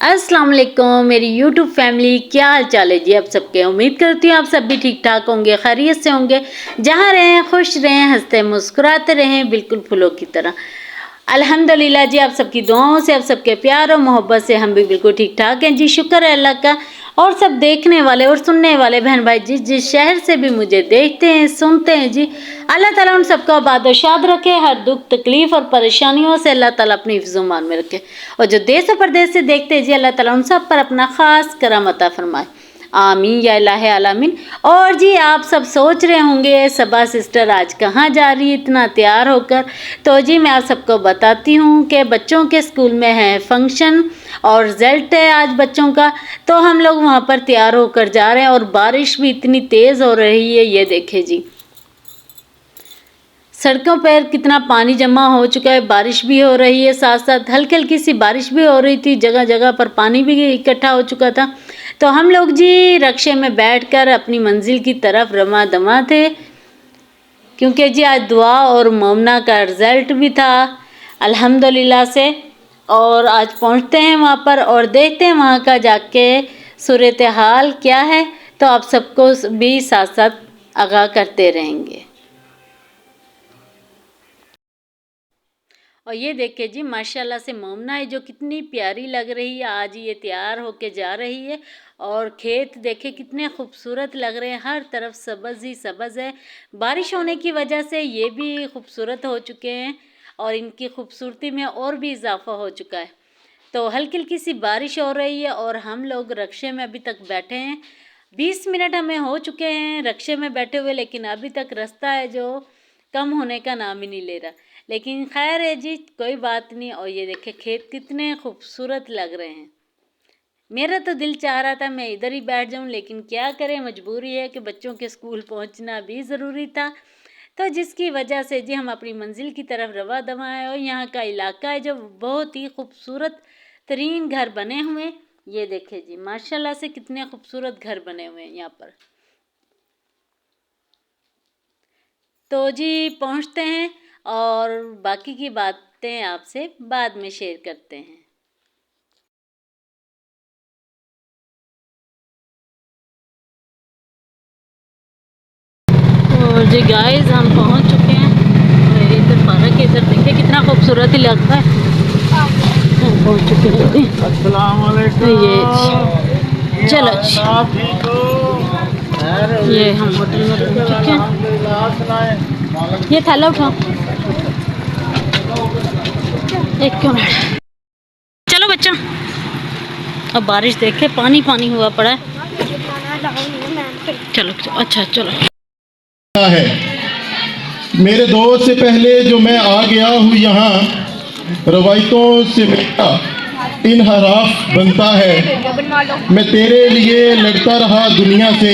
अस्सलाम वालेकुम मेरी यूट्यूब फैमिली, क्या हाल चाल है जी आप सबके। उम्मीद करती हूँ आप सब भी ठीक ठाक होंगे, खैरियत से होंगे। जहाँ रहें खुश रहें, हंसते मुस्कुराते रहें, बिल्कुल फूलों की तरह। अल्हम्दुलिल्लाह जी, आप सबकी दुआओं से, आप सबके प्यार और मोहब्बत से हम भी बिल्कुल ठीक ठाक हैं जी। शुक्र है अल्लाह का। और सब देखने वाले और सुनने वाले बहन भाई जिस शहर से भी मुझे देखते हैं सुनते हैं जी, अल्लाह ताला उन सबको आबाद और शाद रखे। हर दुख तकलीफ और परेशानियों से अल्लाह ताला अपनी हिफ्ज़-ओ-मान में रखे। और जो देश और प्रदेश से देखते हैं जी, अल्लाह ताला उन सब पर अपना ख़ास करम अता फरमाए, आमीन या इलाहे आलामीन। और जी आप सब सोच रहे होंगे सबा सिस्टर आज कहाँ जा रही है इतना तैयार होकर। तो जी मैं आप सबको बताती हूँ कि बच्चों के स्कूल में है फंक्शन और रिज़ल्ट है आज बच्चों का, तो हम लोग वहाँ पर तैयार होकर जा रहे हैं। और बारिश भी इतनी तेज़ हो रही है, ये देखें जी सड़कों पर कितना पानी जमा हो चुका है। बारिश भी हो रही है, साथ साथ हल्की हल्की सी बारिश भी हो रही थी, जगह जगह पर पानी भी इकट्ठा हो चुका था। तो हम लोग जी रक्शे में बैठकर अपनी मंजिल की तरफ रमा दमा थे, क्योंकि जी आज दुआ और मोमना का रिज़ल्ट भी था अल्हम्दुलिल्लाह से। और आज पहुंचते हैं वहां पर और देखते हैं वहां का जाके सूरत हाल क्या है, तो आप सबको भी साथ साथ आगाह करते रहेंगे। और ये देखिए जी माशाल्लाह से मोमना है जो कितनी प्यारी लग रही है, आज ये तैयार होके जा रही है। और खेत देखे कितने खूबसूरत लग रहे हैं, हर तरफ सब्ज़ ही सब्ज़ है। बारिश होने की वजह से ये भी खूबसूरत हो चुके हैं और इनकी खूबसूरती में और भी इजाफा हो चुका है। तो हल्की हल्की सी बारिश हो रही है और हम लोग रक्शे में अभी तक बैठे हैं। 20 मिनट हमें हो चुके हैं रक्शे में बैठे हुए, लेकिन अभी तक रास्ता है जो कम होने का नाम ही नहीं ले रहा। लेकिन खैर है जी, कोई बात नहीं। और ये देखे खेत कितने खूबसूरत लग रहे हैं। मेरा तो दिल चाह रहा था मैं इधर ही बैठ जाऊं, लेकिन क्या करें, मजबूरी है कि बच्चों के स्कूल पहुंचना भी ज़रूरी था। तो जिसकी वजह से जी हम अपनी मंजिल की तरफ रवा दवा है। और यहाँ का इलाका है जो बहुत ही खूबसूरत तरीन घर बने हुए हैं। ये देखे जी माशाल्लाह से कितने खूबसूरत घर बने हुए हैं यहाँ पर। तो जी पहुँचते हैं और बाकी की बातें आपसे बाद में शेयर करते हैं। तो जी गाइस हम पहुंच चुके हैं इधर पार्क के इधर, देखिए कितना खूबसूरत ही लगता है। हम पहुंच चुके हैं। अस्सलाम वालेकुम। ये चलो ये हम होटल में पहुंच चुके हैं। ये थैला उठाओ, एक मिनट। चलो बच्चा, अब बारिश देखे पानी पानी हुआ पड़ा है। चलो अच्छा चलो। है मेरे दोस्त से पहले जो मैं आ गया हूँ यहाँ, रवायतों से मेरा इनहराफ बनता है। मैं तेरे लिए लड़ता रहा दुनिया से,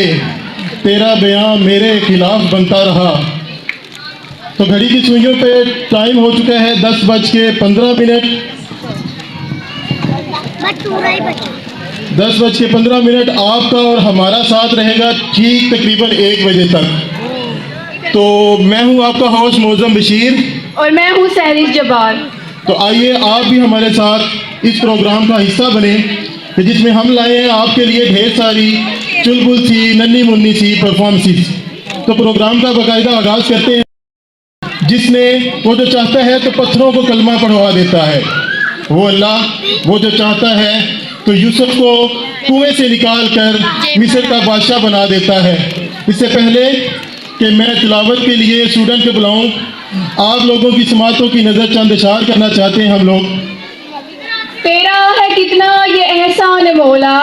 तेरा बयां मेरे खिलाफ बनता रहा। तो घड़ी की सुइयों पे टाइम हो चुका है 10:15। 10:15 आपका और हमारा साथ रहेगा ठीक तकरीबन 1 बजे तक। तो मैं हूं आपका होस्ट मौज़म बशीर और मैं हूं सहरिश जबार। तो आइए आप भी हमारे साथ इस प्रोग्राम का हिस्सा बने, जिसमें हम लाए हैं आपके लिए ढेर सारी चुलबुल सी नन्ही मुन्नी सी परफॉर्मेंसेस। तो प्रोग्राम का बाकायदा आगाज़ करते हैं। जिसने वो जो चाहता है तो पत्थरों को कलमा पढ़वा देता है, वो अल्लाह वो जो चाहता है तो यूसुफ को कुएं से निकाल कर मिस्र का बादशाह बना देता है। इससे पहले कि मैं तिलावत के लिए स्टूडेंट को बुलाऊं, आप लोगों की समातों की नज़र चंद इशार करना चाहते हैं हम लोग। तेरा है कितना ये एहसान मौला,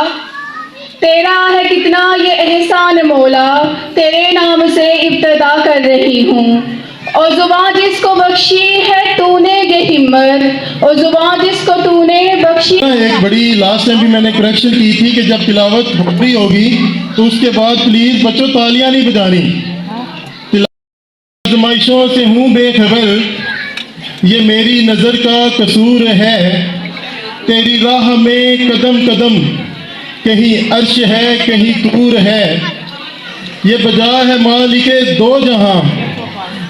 तेरा है कितना ये एहसान मौला, तेरे नाम से इब्तिदा कर रही हूँ। और जुबान जिसको बख्शी है तूने ये हिम्मत, और जुबान जिसको तूने बख्शी। एक बड़ी लास्ट टाइम भी मैंने करेक्शन की थी कि जब तिलावत पूरी होगी तो उसके बाद प्लीज़ बच्चों तालियां नहीं बजानी। आज़माइशों से हूँ बेखबर, ये मेरी नज़र का कसूर है। तेरी राह में कदम कदम कहीं अर्श है कहीं तूर है। ये बजा है मालिके दो जहां,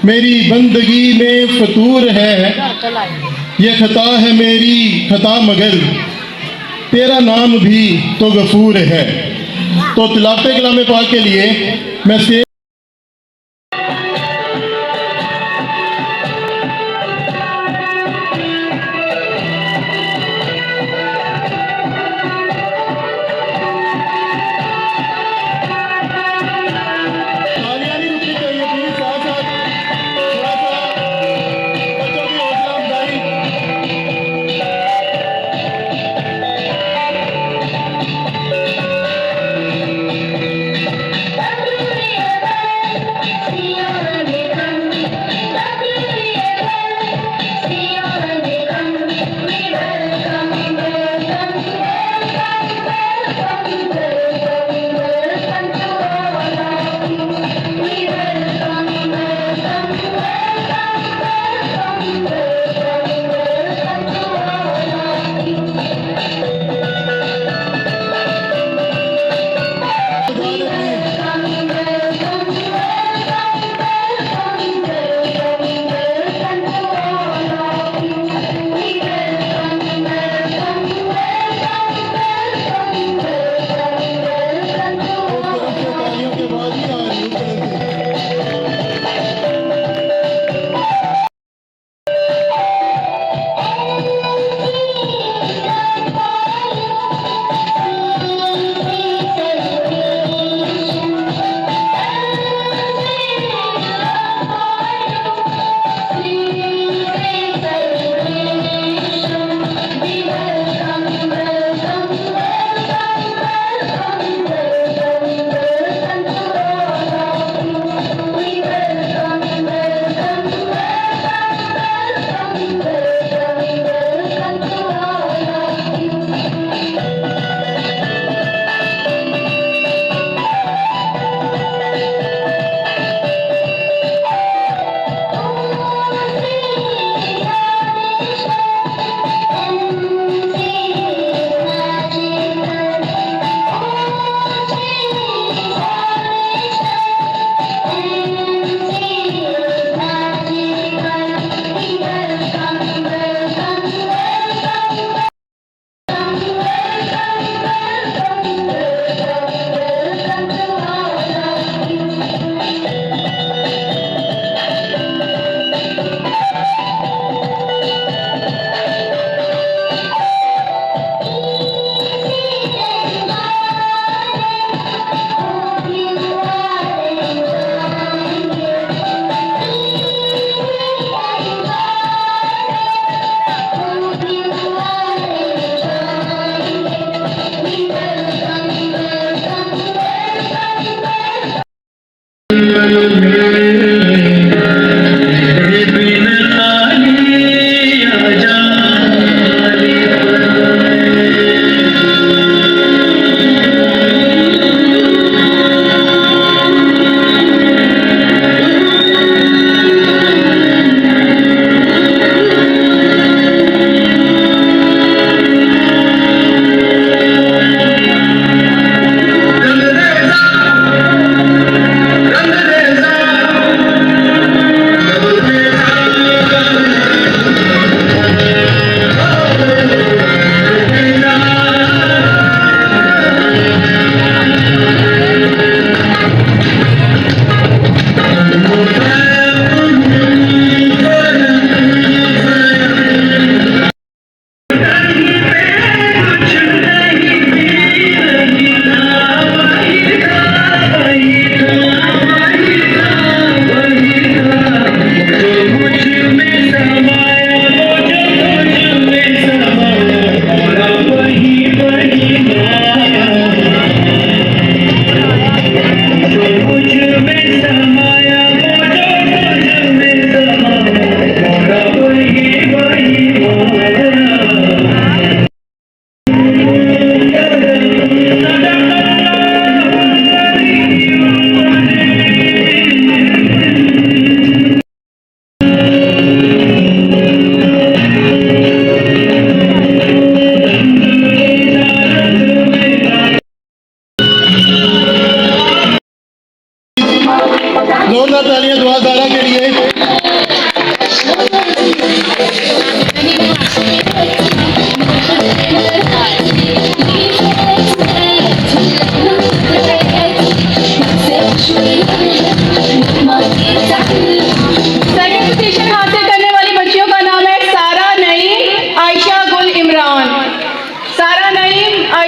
मेरी बंदगी में फतूर है। ये खता है मेरी खता मगर तेरा नाम भी तो गफूर है। तो तिलावत कलाम पाक के लिए मैं स्टेज तालियां नहीं रुकनी चाहिए प्लीज, साथ साथ थोड़ा सा बच्चों की हौसला अफजाई।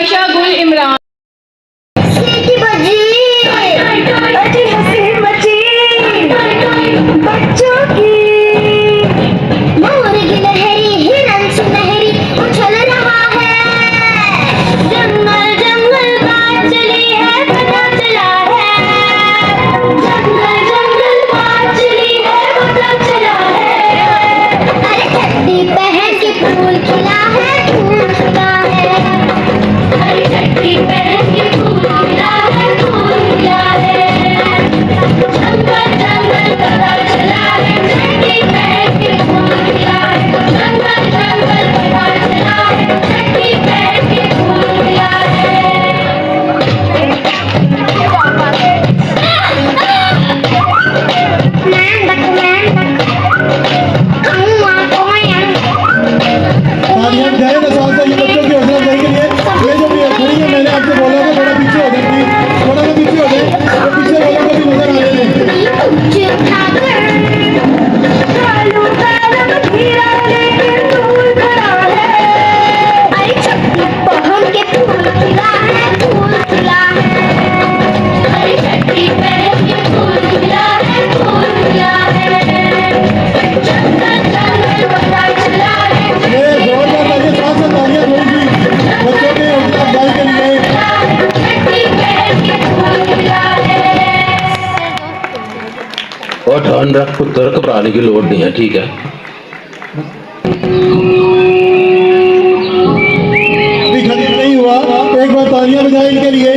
आयशा गुल इमरान। सीटी बजी, अजी हंसी मची, बच्चों की मोर गिलहरी हिरन सुनहरी उछल रहा है। जंगल जंगल बात चली है पता चला है। जंगल जंगल बात चली है पता चला है। अरे चड्डी पहन के फूल खिला है, फूल खिला है। अरे चड्डी पहन के फूल खिला है, फूल खिला है। जंगल जंगल पता चला है, चड्डी पहन के फूल खिला है। जंगल जंगल पता चला है, चड्डी पहन के फूल खिला है। तालियां बजाएं ना साथ साथ ये बच्चों की हौसला अफजाई के लिए। ये जो भी खड़ी है, मैंने आपसे बोला था थोड़ा पीछे हो जाए, थोड़ा सा पीछे हो जाए, तो पीछे वालों को भी नजर आने दें। ये जोरदार तालियां, साथ साथ तालियां थोड़ी सी बच्चों की हौसला अफजाई के लिए। और ध्यान रख पुत्र, घबराने की लोड़ नहीं है, ठीक है। अभी खत्म नहीं हुआ, एक बार तालियां बजाएं इनके लिए।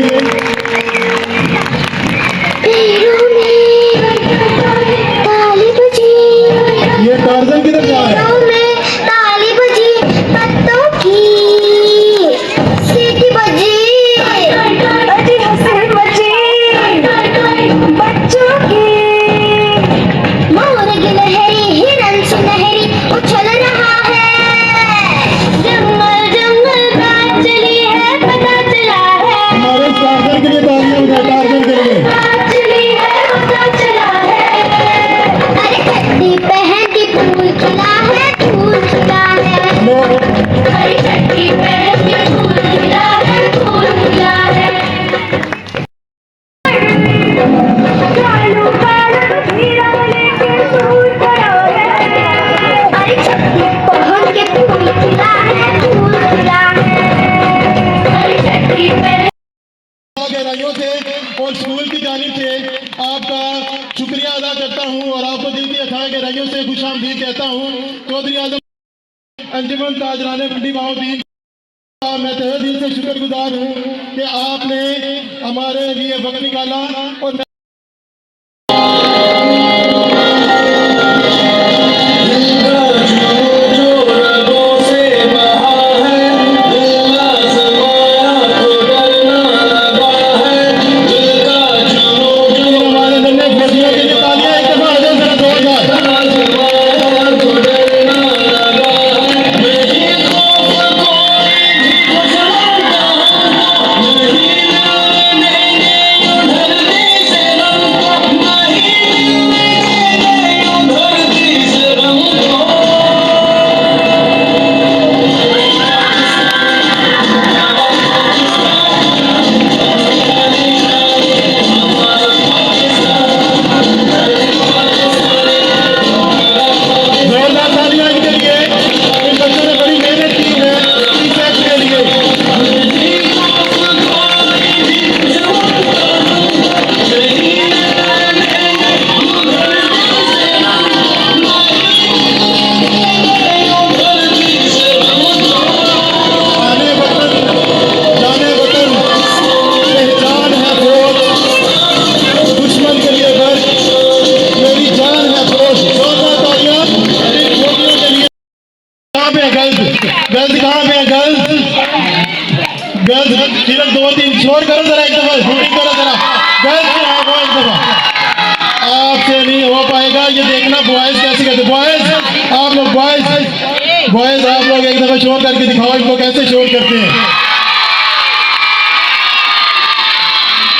ये टार्जन की तरफ जा रहा है। ताली बजी पत्तों की, सीटी बजी, अजी हंसी मची, बच्चों की मोर गिलहरी हिरन सुनहरी उछल रहा है। जंगल जंगल बात चली है पता चला है। हमारे टार्जन के लिए तालियां बजाएं, टार्जन के लिए। बात चली है पता चला है। अरे चड्डी पहन के फूल खिला है, फूल खिला है। अरे चड्डी पहन के फूल खिला है, फूल खिला है। कालू कालू हीरा लेके फूल पड़ा है। अरे चड्डी पहन के फूल खिला है, फूल खिला है। अरे चड्डी पहन गहराइयों से और स्कूल की जानिब से आपका शुक्रिया अदा करता हूँ और आपको दिल की अथाह गहराइयों से खुशामदीद कहता हूँ। चौधरी आजम अंजुमन ताजराने मंडी माउद्दीन का मैं तहे दिल से शुक्रगुजार हूँ कि आपने हमारे लिए वक्त निकाला। और हमारे नन्हे फौजियों के लिए तालियां एक दफा हो जाए जरा जोरदार। जोरदार तालियां इनके लिए। इन बच्चों ने बड़ी मेहनत की है इस एक्ट के लिए। आने वतन जाने वतन, पहचान है फौज, दुश्मन के लिए गर्ज, मेरी जान है फौज। जोरदार तालियां इन फौजियों के लिए। कहाँ पे है गर्ल्स? गर्ल्स कहाँ पे है गर्ल्स? गर्ल्स सिर्फ 2-3 शोर करो जरा, एक दफा शूटिंग करो जरा। गर्ल्स जो है वो एक दफा। आपसे नहीं हो पाएगा, ये देखना बॉयज कैसे कहते। बॉयज आप लोग, बॉयज आप लोग एक दफा शोर करके दिखाओ इनको कैसे शोर करते हैं।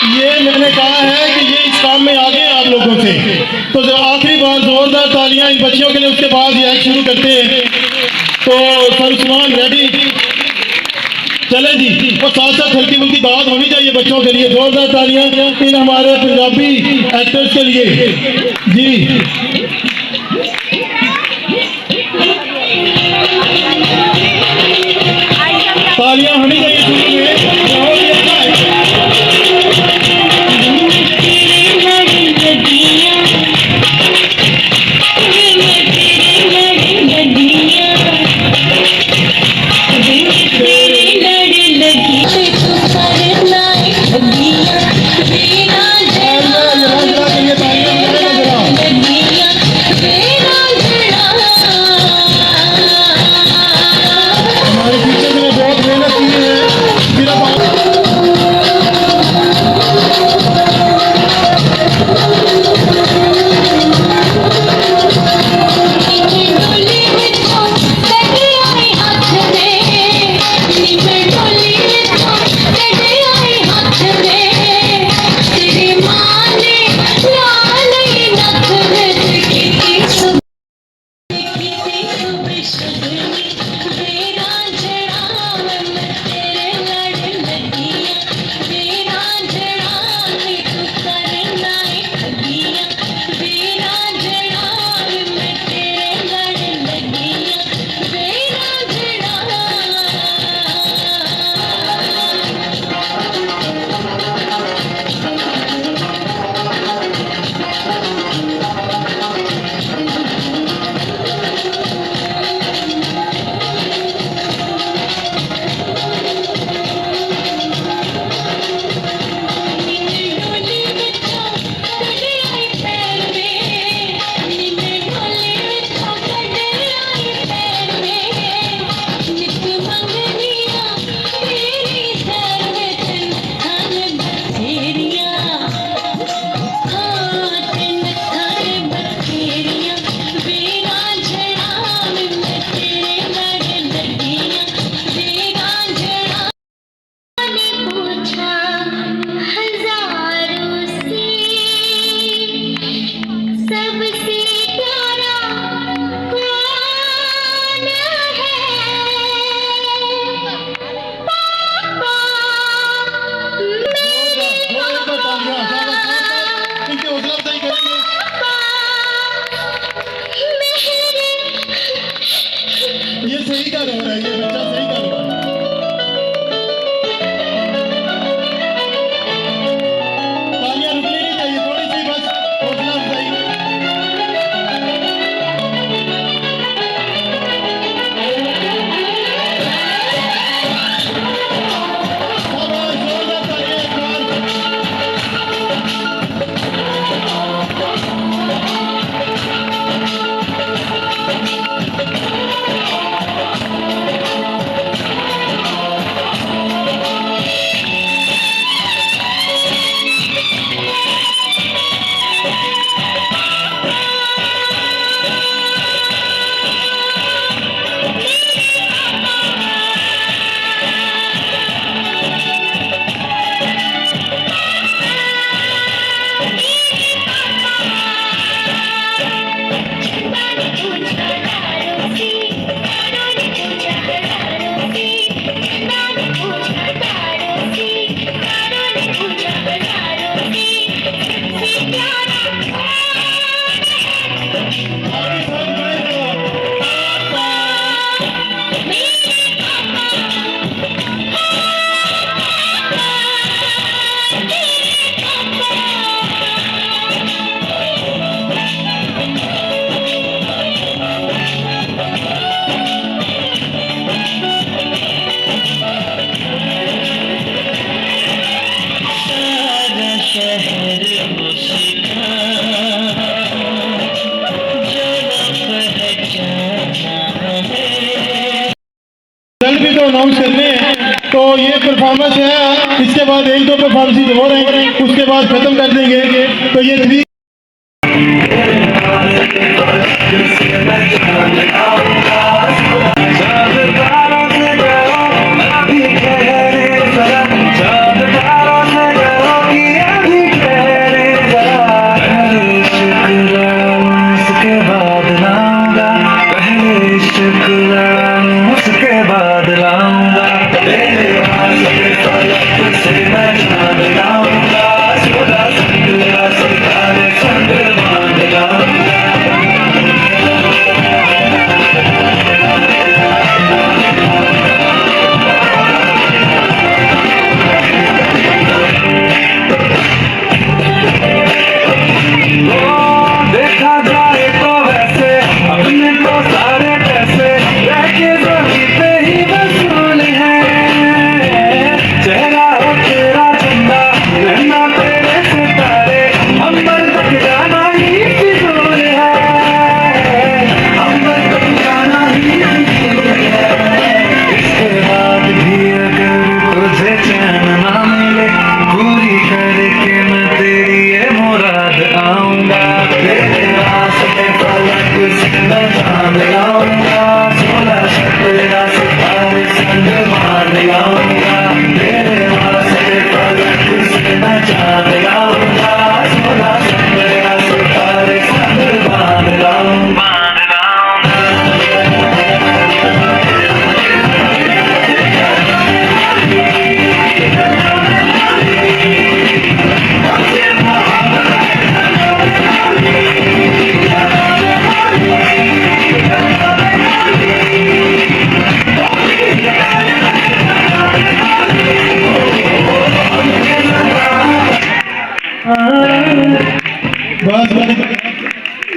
ये मैंने कहा है कि ये इस काम में आगे आप लोगों से। तो जो आखिरी बार जोरदार तालियां इन बच्चियों के लिए, उसके बाद ये एक्ट शुरू करते हैं। तो सर उस्मान रेडी चले जी, और साथ साथ हल्की फुल्की दावत होनी चाहिए बच्चों के लिए। जोरदार तालियां इन हमारे पंजाबी एक्टर्स के लिए जी। तालियां होनी चाहिए शुरू में, बहुत ही अच्छा है। हमारे टीचर ने बहुत मेहनत की है। सिर्फ इनकी हौसला अफजाई करेंगे। ये सही का रो रहा है, ये बच्चा सही का रो रहा है। तालियां रुकनी नहीं चाहिए, थोड़ी सी बस हौसला अफजाई। शाबाश, जोरदार तालियां एक बार। रिजल्ट भी तो अनाउंस करने हैं, तो ये परफॉर्मेंस है, इसके बाद एक दो परफॉर्मेंस हो रहे हैं, उसके बाद खत्म कर देंगे। तो ये 3 उसके बाद लाऊंगा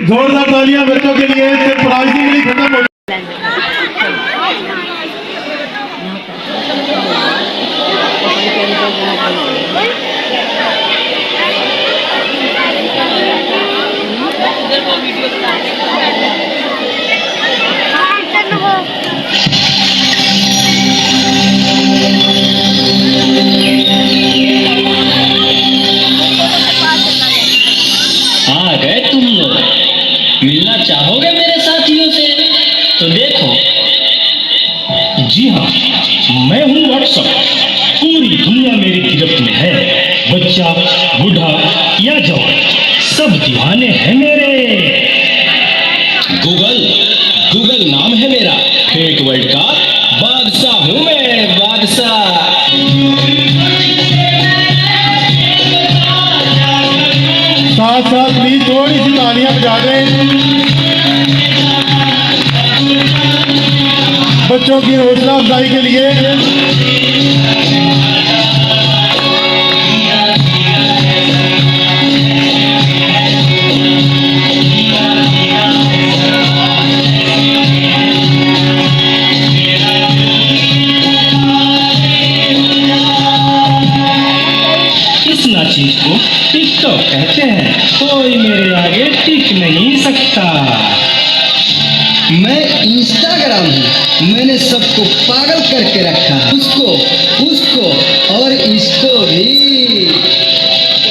जोरदार तालियां बच्चों के लिए। सिर्फ राजनीति के लिए खत्म हो आ गए तुम लोग, मिलना चाहोगे मेरे साथियों से? तो देखो, जी हाँ, मैं हूँ व्हाट्सएप। पूरी दुनिया मेरी गिरफ्त में है। बच्चा, बूढ़ा या जवान, सब दीवाने हैं मेरे। गूगल नाम है मेरा। फेक वर्ल्ड का बादशाह हूँ मैं, बादशाह। साथ साथ प्लीज थोड़ी सी तालियां बजा दें बच्चों की हौसला अफजाई के लिए। इस नाचीज को टिकटॉक कहते हैं। कोई मेरे आगे टिक नहीं सकता। मैं इंस्टाग्राम हूँ। मैंने सबको पागल करके रखा है, उसको और इसको भी।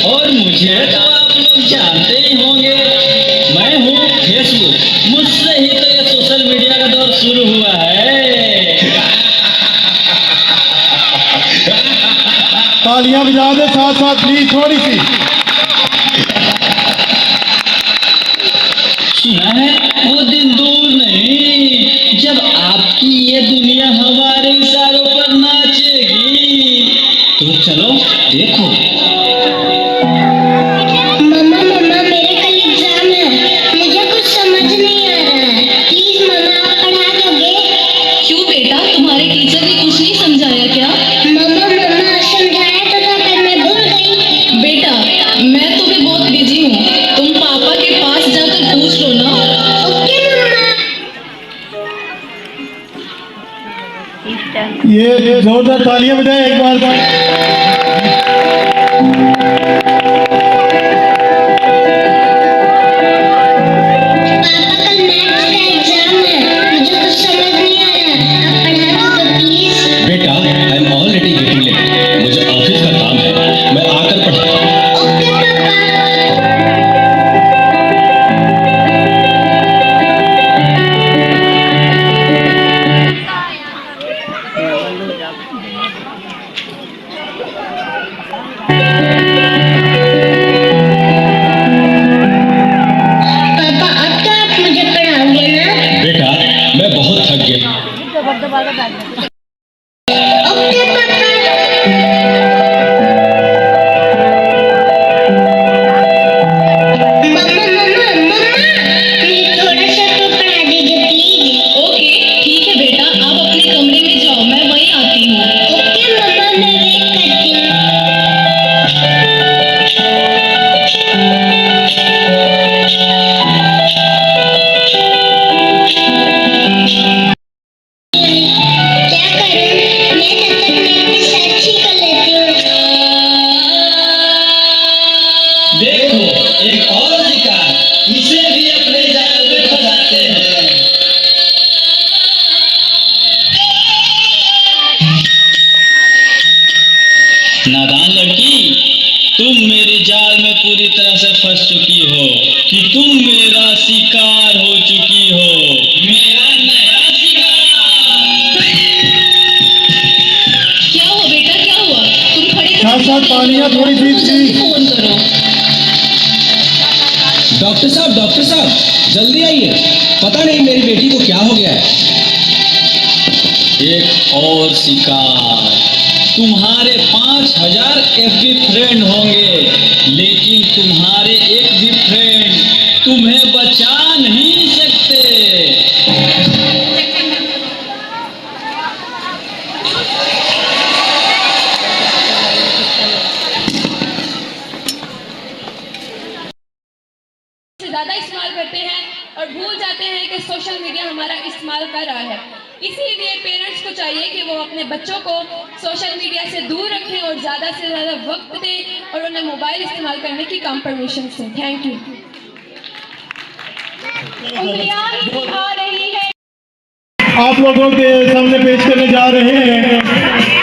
और मुझे तो आप लोग जानते ही होंगे, मैं हूँ फेसबुक। मुझसे ही तो ये सोशल मीडिया का दौर शुरू हुआ है। तालियां बजा दें साथ साथ प्लीज थोड़ी सी। सुना है वो दिन दूर नहीं जब आपकी ये दुनिया हमारे इशारों पर नाचेगी। तो चलो देखो। मम्मा मेरे कल एग्जाम है, मुझे कुछ समझ नहीं आ रहा है। प्लीज मम्मा आप पढ़ा दोगे? क्यों बेटा, तुम्हारे टीचर ने कुछ नहीं समझाया क्या? मम्मा समझाया तो था पर मैं भूल गई। बेटा, मैं तो भी बहुत बिजी हूँ, तुम पापा के पास जाकर पूछ लो ना। ओके मम्मा। ये जोरदार तालियां बजाएं एक बार। पापा कल मैथ्स का एग्जाम है, मुझे कुछ समझ नहीं आ रहा है। आप पढ़ा दोगे प्लीज? बेटा, I am already getting late. मुझे ऑफिस का काम है, मैं आकर पढ़ता हूँ। ओके पापा। पापा अब तो आप मुझे पढ़ाओगे ना? बेटा, मैं बहुत थक गया। ओके पापा। मम्मा मुझे थोड़ा सा तो पढ़ा दीजिए प्लीज। ओके ठीक है बेटा, आप अपने कमरे में जाओ, मैं वहीं आती हूँ। ओके मम्मा मैं वेट करती हूँ। क्या करूं? मैं तब तक नेट पे सर्च ही कर लेती हूँ। देखो, एक और शिकार, इसे भी अपने जाल में फंसाते हैं। नादान लड़की, तुम मेरे जाल में पूरी तरह से फंस चुकी हो कि तुम मेरा शिकार हो चुकी हो। मेरा नया शिकार। क्या हुआ बेटा, क्या हुआ? तुम खड़े साथ साथ तालियां थोड़ी सी प्लीज। फोन करो। डॉक्टर साहब जल्दी आइए। पता नहीं मेरी बेटी को क्या हो गया है। एक और शिकार। तुम्हारे 5000 FB फ्रेंड होंगे, लेकिन तुम्हारे एक भी फ्रेंड तुम्हें बचा नहीं सकते। ज्यादा इस्तेमाल करते हैं सोशल मीडिया हमारा इस्तेमाल कर रहा है। इसीलिए पेरेंट्स को चाहिए कि वो अपने बच्चों को सोशल मीडिया से दूर रखें और ज़्यादा से ज़्यादा वक्त दें और उन्हें मोबाइल इस्तेमाल करने की कम परमिशन दें। Thank you. उंगलियां ही आ रही है। आप लोगों के सामने पेश करने जा रहे हैं